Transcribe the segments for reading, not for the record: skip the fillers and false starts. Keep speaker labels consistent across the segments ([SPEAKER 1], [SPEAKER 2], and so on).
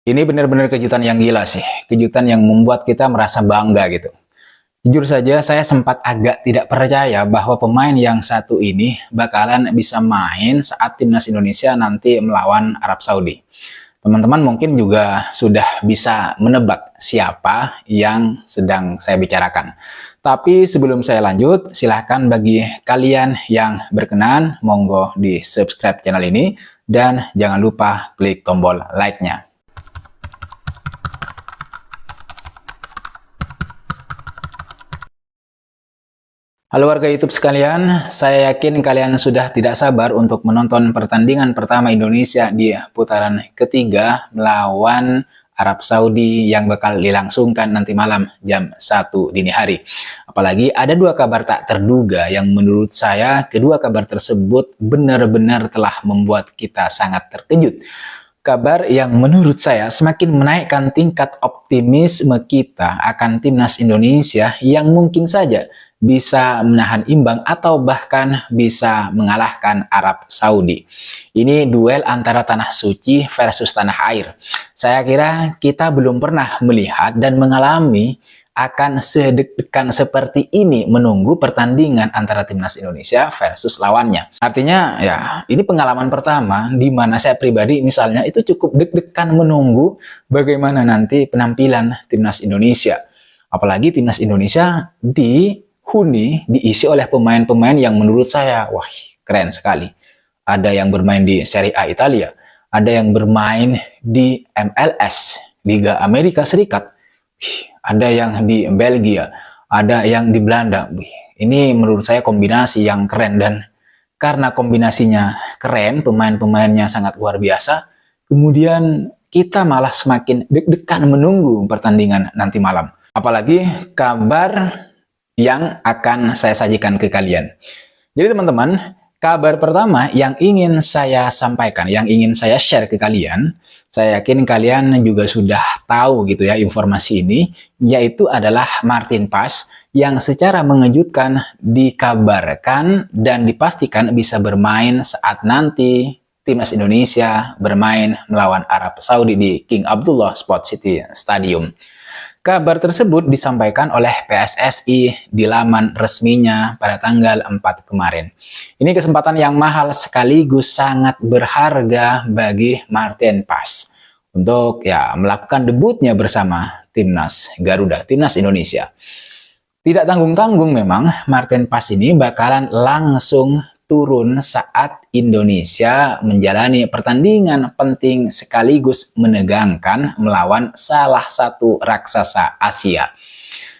[SPEAKER 1] Ini benar-benar kejutan yang gila sih. Kejutan yang membuat kita merasa bangga gitu. Jujur saja, saya sempat agak tidak percaya bahwa pemain yang satu ini bakalan bisa main saat timnas Indonesia nanti melawan Arab Saudi. Teman-teman mungkin juga sudah bisa menebak siapa yang sedang saya bicarakan. Tapi sebelum saya lanjut, silahkan bagi kalian yang berkenan, monggo di subscribe channel ini dan jangan lupa klik tombol like-nya. Halo warga YouTube sekalian, saya yakin kalian sudah tidak sabar untuk menonton pertandingan pertama Indonesia di putaran ketiga melawan Arab Saudi yang bakal dilangsungkan nanti malam jam 1 dini hari. Apalagi ada dua kabar tak terduga yang menurut saya kedua kabar tersebut benar-benar telah membuat kita sangat terkejut. Kabar yang menurut saya semakin menaikkan tingkat optimisme kita akan timnas Indonesia yang mungkin saja bisa menahan imbang atau bahkan bisa mengalahkan Arab Saudi. Ini duel antara tanah suci versus tanah air. Saya kira kita belum pernah melihat dan mengalami akan sedek-dekan seperti ini menunggu pertandingan antara timnas Indonesia versus lawannya. Artinya ya ini pengalaman pertama di mana saya pribadi misalnya itu cukup deg-degan menunggu bagaimana nanti penampilan timnas Indonesia. Apalagi timnas Indonesia diisi oleh pemain-pemain yang menurut saya wah keren sekali. Ada yang bermain di Serie A Italia, ada yang bermain di MLS Liga Amerika Serikat, ada yang di Belgia, ada yang di Belanda. Ini menurut saya kombinasi yang keren, dan karena kombinasinya keren, pemain-pemainnya sangat luar biasa, kemudian kita malah semakin deg-degan menunggu pertandingan nanti malam. Apalagi kabar yang akan saya sajikan ke kalian. Jadi teman-teman, kabar pertama yang ingin saya sampaikan, yang ingin saya share ke kalian, saya yakin kalian juga sudah tahu gitu ya informasi ini, yaitu adalah Martin Paes yang secara mengejutkan dikabarkan dan dipastikan bisa bermain saat nanti timnas Indonesia bermain melawan Arab Saudi di King Abdullah Sport City Stadium. Kabar tersebut disampaikan oleh PSSI di laman resminya pada tanggal 4 kemarin. Ini kesempatan yang mahal sekaligus sangat berharga bagi Martin Paes untuk melakukan debutnya bersama timnas Garuda, timnas Indonesia. Tidak tanggung-tanggung memang Martin Paes ini bakalan langsung turun saat Indonesia menjalani pertandingan penting sekaligus menegangkan melawan salah satu raksasa Asia.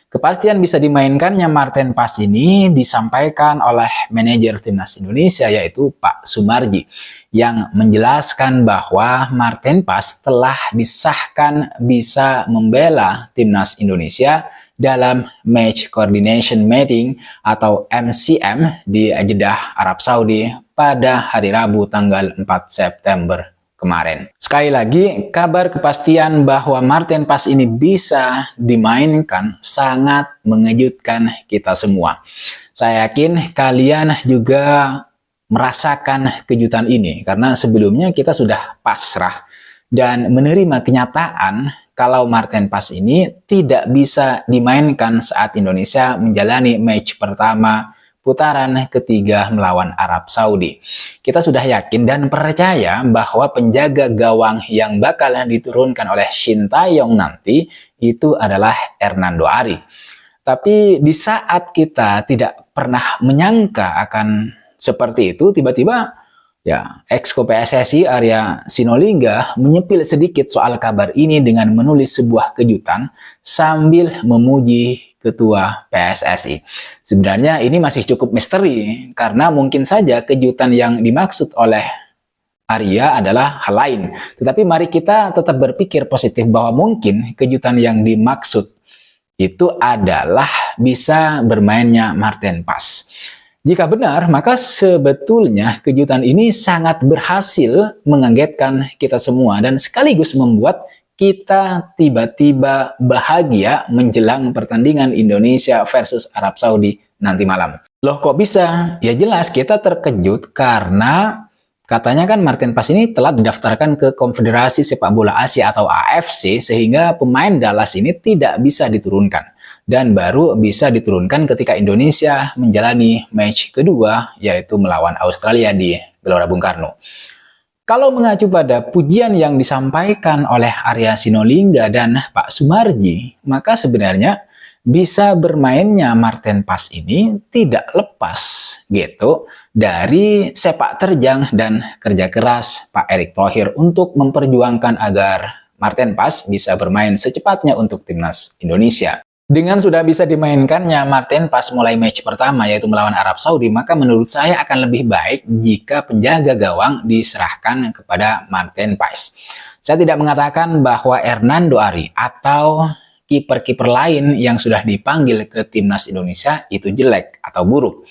[SPEAKER 1] Kepastian bisa dimainkannya Martin Paes ini disampaikan oleh manajer timnas Indonesia yaitu Pak Sumarji yang menjelaskan bahwa Martin Paes telah disahkan bisa membela timnas Indonesia dalam Match Coordination Meeting atau MCM di Jeddah, Arab Saudi pada hari Rabu tanggal 4 September kemarin. Sekali lagi, kabar kepastian bahwa Martin Paes ini bisa dimainkan sangat mengejutkan kita semua. Saya yakin kalian juga merasakan kejutan ini karena sebelumnya kita sudah pasrah dan menerima kenyataan kalau Martin Paes ini tidak bisa dimainkan saat Indonesia menjalani match pertama putaran ketiga melawan Arab Saudi. Kita sudah yakin dan percaya bahwa penjaga gawang yang bakalan diturunkan oleh Shin Tae-yong nanti itu adalah Hernando Ari. Tapi di saat kita tidak pernah menyangka akan seperti itu, tiba-tiba Exco PSSI Arya Sinulinga menyepil sedikit soal kabar ini dengan menulis sebuah kejutan sambil memuji ketua PSSI. Sebenarnya ini masih cukup misteri karena mungkin saja kejutan yang dimaksud oleh Arya adalah hal lain. Tetapi mari kita tetap berpikir positif bahwa mungkin kejutan yang dimaksud itu adalah bisa bermainnya Martin Paes. Jika benar, maka sebetulnya kejutan ini sangat berhasil mengagetkan kita semua dan sekaligus membuat kita tiba-tiba bahagia menjelang pertandingan Indonesia versus Arab Saudi nanti malam. Loh kok bisa? Ya jelas kita terkejut karena Katanya kan Martin Paes ini telah didaftarkan ke Konfederasi Sepak Bola Asia atau AFC sehingga pemain Dallas ini tidak bisa diturunkan. Dan baru bisa diturunkan ketika Indonesia menjalani match kedua yaitu melawan Australia di Gelora Bung Karno. Kalau mengacu pada pujian yang disampaikan oleh Arya Sinulinga dan Pak Sumarji, maka sebenarnya bisa bermainnya Martin Paes ini tidak lepas gitu dari sepak terjang dan kerja keras Pak Erick Thohir untuk memperjuangkan agar Martin Paes bisa bermain secepatnya untuk timnas Indonesia. Dengan sudah bisa dimainkannya Martin Paes mulai match pertama yaitu melawan Arab Saudi, maka menurut saya akan lebih baik jika penjaga gawang diserahkan kepada Martin Paes. Saya tidak mengatakan bahwa Hernando Ari atau kiper-kiper lain yang sudah dipanggil ke timnas Indonesia itu jelek atau buruk.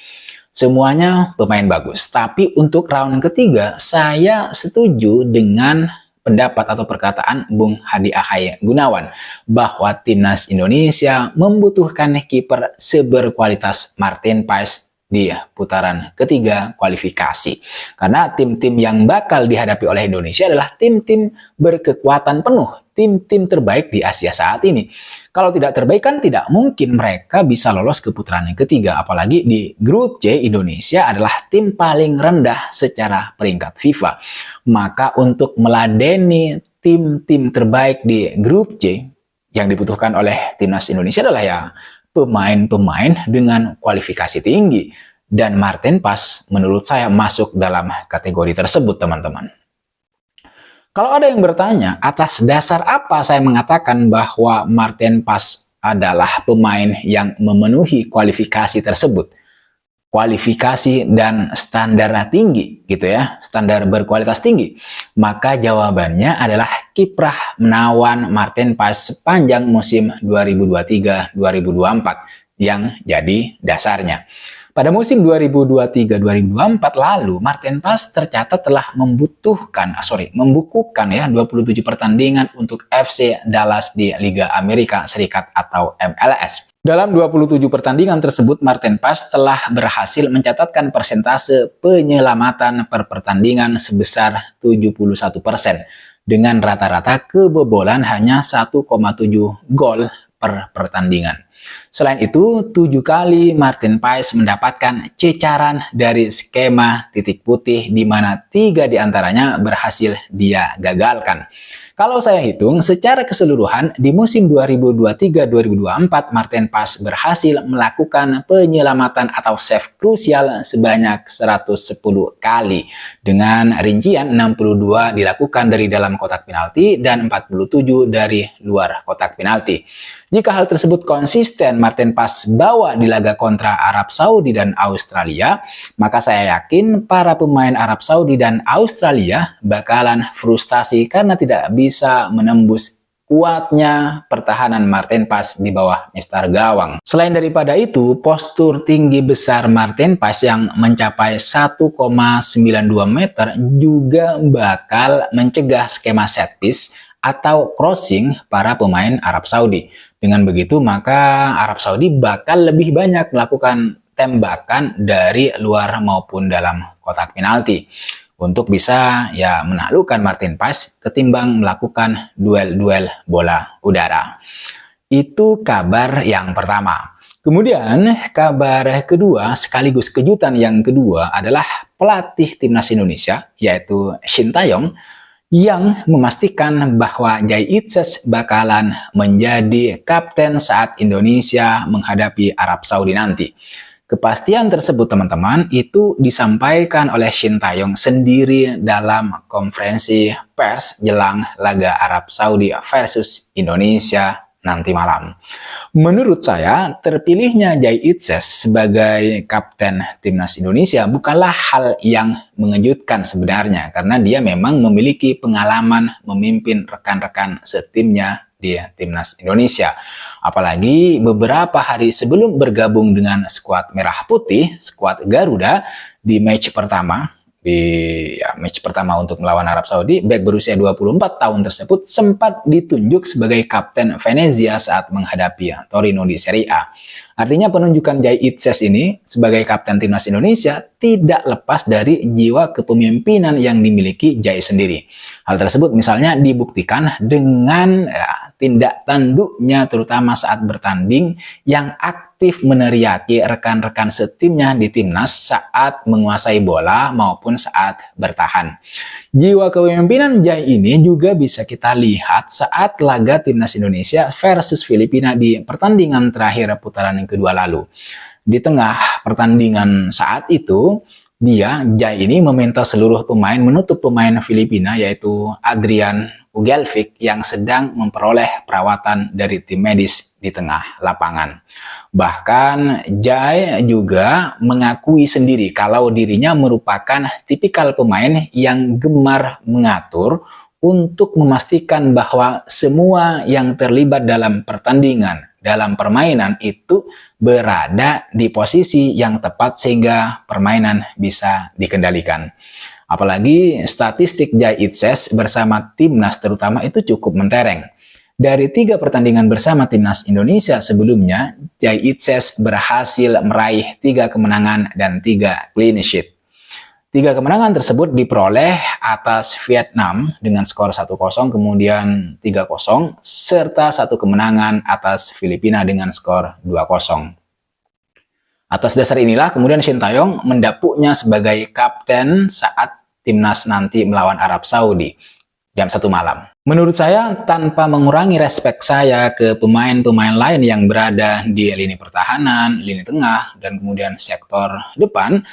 [SPEAKER 1] Semuanya pemain bagus. Tapi untuk round ketiga, saya setuju dengan pendapat atau perkataan Bung Hadi Ahaye Gunawan bahwa timnas Indonesia membutuhkan kiper seberkualitas Martin Paes di putaran ketiga kualifikasi. Karena tim-tim yang bakal dihadapi oleh Indonesia adalah tim-tim berkekuatan penuh, tim-tim terbaik di Asia saat ini. Kalau tidak terbaik kan tidak mungkin mereka bisa lolos ke putaran yang ketiga. Apalagi di grup C, Indonesia adalah tim paling rendah secara peringkat FIFA. Maka untuk meladeni tim-tim terbaik di grup C yang dibutuhkan oleh timnas Indonesia adalah ya pemain-pemain dengan kualifikasi tinggi. Dan Martin Paes menurut saya masuk dalam kategori tersebut, teman-teman. Kalau ada yang bertanya, atas dasar apa saya mengatakan bahwa Martin Paes adalah pemain yang memenuhi kualifikasi tersebut? Kualifikasi dan standar tinggi gitu ya, standar berkualitas tinggi. Maka jawabannya adalah kiprah menawan Martin Paes sepanjang musim 2023-2024 yang jadi dasarnya. Pada musim 2023-2024 lalu, Martin Paes tercatat telah membukukan 27 pertandingan untuk FC Dallas di Liga Amerika Serikat atau MLS. Dalam 27 pertandingan tersebut, Martin Paes telah berhasil mencatatkan persentase penyelamatan per pertandingan sebesar 71% dengan rata-rata kebobolan hanya 1,7 gol per pertandingan. Selain itu, 7 kali Martin Paes mendapatkan cecaran dari skema titik putih di mana 3 diantaranya berhasil dia gagalkan. Kalau saya hitung, secara keseluruhan di musim 2023-2024, Martin Paes berhasil melakukan penyelamatan atau save krusial sebanyak 110 kali. Dengan rincian 62 dilakukan dari dalam kotak penalti dan 47 dari luar kotak penalti. Jika hal tersebut konsisten Martin Paes bawa di laga kontra Arab Saudi dan Australia, maka saya yakin para pemain Arab Saudi dan Australia bakalan frustasi karena tidak bisa menembus kuatnya pertahanan Martin Paes di bawah mistar gawang. Selain daripada itu, postur tinggi besar Martin Paes yang mencapai 1,92 meter juga bakal mencegah skema set piece atau crossing para pemain Arab Saudi. Dengan begitu, maka Arab Saudi bakal lebih banyak melakukan tembakan dari luar maupun dalam kotak penalti untuk bisa ya menaklukkan Martin Paes ketimbang melakukan duel-duel bola udara. Itu kabar yang pertama. Kemudian kabar kedua sekaligus kejutan yang kedua adalah pelatih timnas Indonesia yaitu Shin Tae-yong yang memastikan bahwa Jai Itzes bakalan menjadi kapten saat Indonesia menghadapi Arab Saudi nanti. Kepastian tersebut teman-teman itu disampaikan oleh Shin Tae-yong sendiri dalam konferensi pers jelang laga Arab Saudi versus Indonesia nanti malam. Menurut saya, terpilihnya Jai Itzes sebagai kapten timnas Indonesia bukanlah hal yang mengejutkan sebenarnya, karena dia memang memiliki pengalaman memimpin rekan-rekan setimnya di timnas Indonesia. Apalagi beberapa hari sebelum bergabung dengan skuad Merah Putih, skuad Garuda, di match pertama di match pertama untuk melawan Arab Saudi, bek berusia 24 tahun tersebut sempat ditunjuk sebagai kapten Venezia saat menghadapi Torino di Serie A. Artinya penunjukan Jai Itzes ini sebagai kapten timnas Indonesia tidak lepas dari jiwa kepemimpinan yang dimiliki Jai sendiri. Hal tersebut misalnya dibuktikan dengan tindak tanduknya terutama saat bertanding yang aktif meneriaki rekan-rekan setimnya di timnas saat menguasai bola maupun saat bertahan. Jiwa kepemimpinan Jai ini juga bisa kita lihat saat laga timnas Indonesia versus Filipina di pertandingan terakhir putaran yang kedua lalu. Di tengah pertandingan saat itu, Jai ini meminta seluruh pemain menutup pemain Filipina yaitu Adrian Ugelvic yang sedang memperoleh perawatan dari tim medis di tengah lapangan. Bahkan Jai juga mengakui sendiri kalau dirinya merupakan tipikal pemain yang gemar mengatur untuk memastikan bahwa semua yang terlibat dalam pertandingan, dalam permainan itu berada di posisi yang tepat sehingga permainan bisa dikendalikan. Apalagi statistik Jai Itzes bersama timnas terutama itu cukup mentereng. Dari 3 pertandingan bersama timnas Indonesia sebelumnya, Jai Itzes berhasil meraih 3 kemenangan dan 3 clean sheet. 3 kemenangan tersebut diperoleh atas Vietnam dengan skor 1-0, kemudian 3-0, serta 1 kemenangan atas Filipina dengan skor 2-0. Atas dasar inilah kemudian Shin Tae-yong mendapuknya sebagai kapten saat timnas nanti melawan Arab Saudi jam 1 malam. Menurut saya, tanpa mengurangi respek saya ke pemain-pemain lain yang berada di lini pertahanan, lini tengah, dan kemudian sektor depan,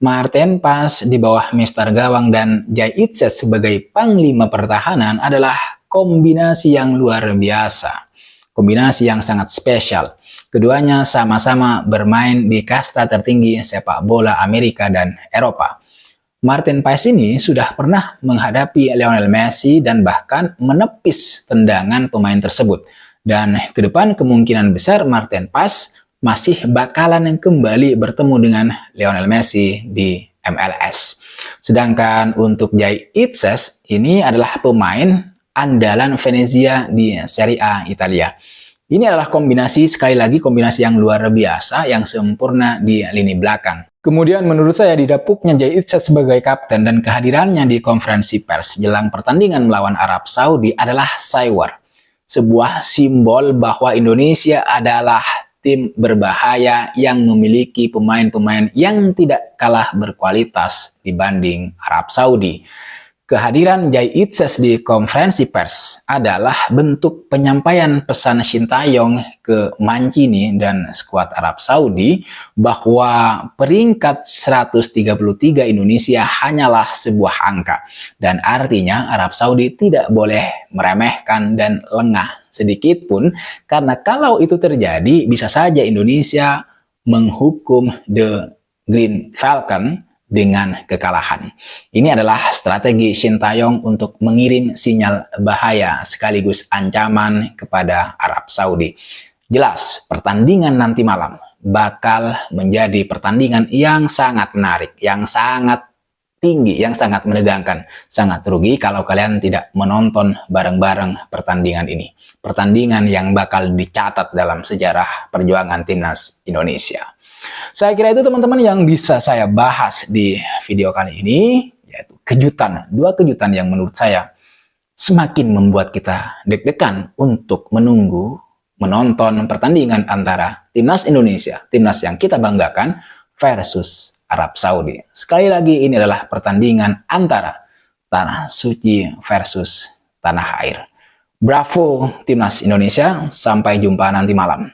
[SPEAKER 1] Marten Pas di bawah Mister Gawang dan Jai Itzes sebagai panglima pertahanan adalah kombinasi yang luar biasa. Kombinasi yang sangat spesial. Keduanya sama-sama bermain di kasta tertinggi sepak bola Amerika dan Eropa. Marten Paes ini sudah pernah menghadapi Lionel Messi dan bahkan menepis tendangan pemain tersebut. Dan ke depan kemungkinan besar Marten Paes masih bakalan kembali bertemu dengan Lionel Messi di MLS. Sedangkan untuk Jai Itzes ini adalah pemain andalan Venezia di Serie A Italia. Ini adalah kombinasi, sekali lagi kombinasi yang luar biasa, yang sempurna di lini belakang. Kemudian menurut saya didapuknya Jai Itzes sebagai kapten dan kehadirannya di konferensi pers jelang pertandingan melawan Arab Saudi adalah Cywar. Sebuah simbol bahwa Indonesia adalah tim berbahaya yang memiliki pemain-pemain yang tidak kalah berkualitas dibanding Arab Saudi. Kehadiran Jai Itzes di konferensi pers adalah bentuk penyampaian pesan Shin Tae-yong ke Mancini dan skuad Arab Saudi bahwa peringkat 133 Indonesia hanyalah sebuah angka dan artinya Arab Saudi tidak boleh meremehkan dan lengah sedikit pun, karena kalau itu terjadi bisa saja Indonesia menghukum The Green Falcon dengan kekalahan. Ini adalah strategi Shin Tae-yong untuk mengirim sinyal bahaya sekaligus ancaman kepada Arab Saudi. Jelas, pertandingan nanti malam bakal menjadi pertandingan yang sangat menarik, yang sangat tinggi, yang sangat menegangkan. Sangat rugi kalau kalian tidak menonton bareng-bareng pertandingan ini. Pertandingan yang bakal dicatat dalam sejarah perjuangan timnas Indonesia. Saya kira itu teman-teman yang bisa saya bahas di video kali ini, yaitu kejutan, 2 kejutan yang menurut saya semakin membuat kita deg-degan untuk menonton pertandingan antara timnas Indonesia, timnas yang kita banggakan, versus Arab Saudi. Sekali lagi ini adalah pertandingan antara tanah suci versus tanah air. Bravo timnas Indonesia, sampai jumpa nanti malam.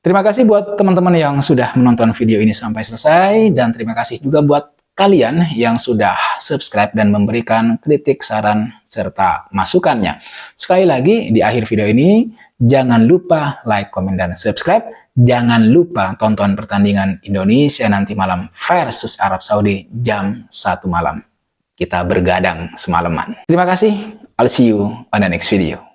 [SPEAKER 1] Terima kasih buat teman-teman yang sudah menonton video ini sampai selesai, dan terima kasih juga buat kalian yang sudah subscribe dan memberikan kritik, saran, serta masukannya. Sekali lagi di akhir video ini, jangan lupa like, komen, dan subscribe. Jangan lupa tonton pertandingan Indonesia nanti malam versus Arab Saudi jam 1 malam. Kita bergadang semalaman. Terima kasih, I'll see you on the next video.